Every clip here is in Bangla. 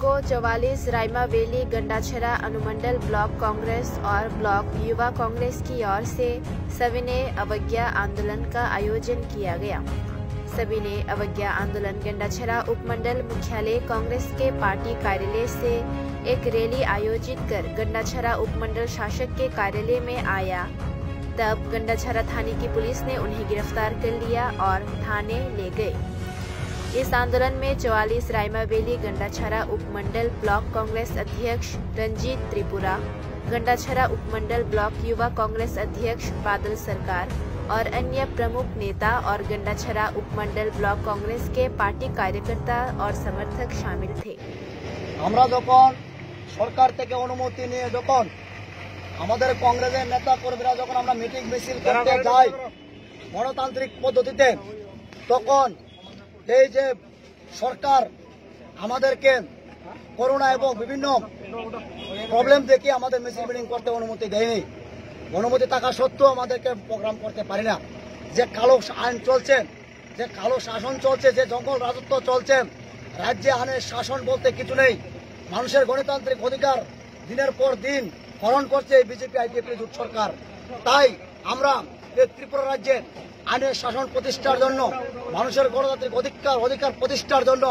को 44 रायमा वैली गंडाछरा अनुमंडल ब्लॉक कांग्रेस और ब्लॉक युवा कांग्रेस की ओर से सविनय अवज्ञा आंदोलन का आयोजन किया गया। सविनय अवज्ञा आंदोलन गंडाछरा उपमंडल मुख्यालय कांग्रेस के पार्टी कार्यालय से एक रैली आयोजित कर गंडाछरा उपमंडल शासक के कार्यालय में आया। तब गंडाछरा थाने की पुलिस ने उन्हें गिरफ्तार कर लिया और थाने ले गए। इस आंदोलन में 44 रायमा वैली गंडाछरा उपमंडल ब्लॉक कांग्रेस अध्यक्ष रंजीत त्रिपुरा, गंडाछरा उपमंडल ब्लॉक युवा कांग्रेस अध्यक्ष बादल सरकार और अन्य प्रमुख नेता और गंडाछरा उपमंडल ब्लॉक कांग्रेस के पार्टी कार्यकर्ता और समर्थक शामिल थे। আমরা যখন সরকার থেকে অনুমতি নিয়ে যখন আমাদের কংগ্রেসের নেতা কর্মীরা যখন আমরা মিটিং মিছিল করতে যাই গণতান্ত্রিক পদ্ধতিতে, তখন এই যে সরকার আমাদেরকে করোনা এবং বিভিন্ন প্রবলেম দেখে আমাদের মিছিল মিটিং করতে অনুমতি দেয়নি। অনুমতি থাকা সত্ত্বেও আমাদেরকে প্রোগ্রাম করতে পারি না। যে কালো আইন চলছে, যে কালো শাসন চলছে, যে জঙ্গল রাজত্ব চলছে, রাজ্যে আইনের শাসন বলতে কিছু নেই। মানুষের গণতান্ত্রিক অধিকার দিনের পর দিন হরণ করছে এই বিজেপি আইপিএফ জোট সরকার। তাই আমরা এই ত্রিপুরা রাজ্যে আইনের শাসন প্রতিষ্ঠার জন্য, মানুষের গণতান্ত্রিক অধিকার প্রতিষ্ঠার জন্য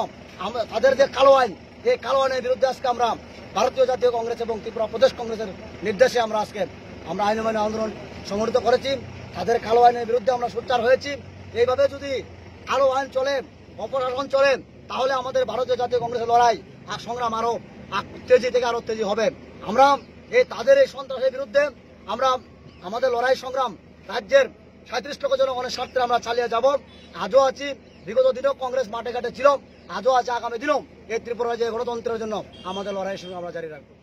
তাদের যে কালো আইন, এই কালো আইনের বিরুদ্ধে আজকে আমরা ভারতীয় জাতীয় কংগ্রেস এবং ত্রিপুরা প্রদেশ কংগ্রেসের নির্দেশে আমরা আইন মাইনে আন্দোলন সংগঠিত করেছি। তাদের কালো আইনের বিরুদ্ধে আমরা সোচ্চার হয়েছি। এইভাবে যদি কালো আইন চলে, অপশাসন চলে, তাহলে আমাদের ভারতীয় জাতীয় কংগ্রেসের লড়াই আর সংগ্রাম আরো তেজি থেকে আরো তেজি হবে। আমরা তাদের এই সন্ত্রাসের বিরুদ্ধে আমরা আমাদের লড়াই সংগ্রাম রাজ্যের 37 লক্ষ জনগণের স্বার্থে আমরা চালিয়ে যাব। আজও আছি, বিগত দিনেও কংগ্রেস মাঠে ঘাটে ছিল, আজও আছে, আগামী দিনেও এই ত্রিপুরা রাজ্যের গণতন্ত্রের জন্য আমাদের লড়াই সংগ্রাম আমরা জারি রাখবো।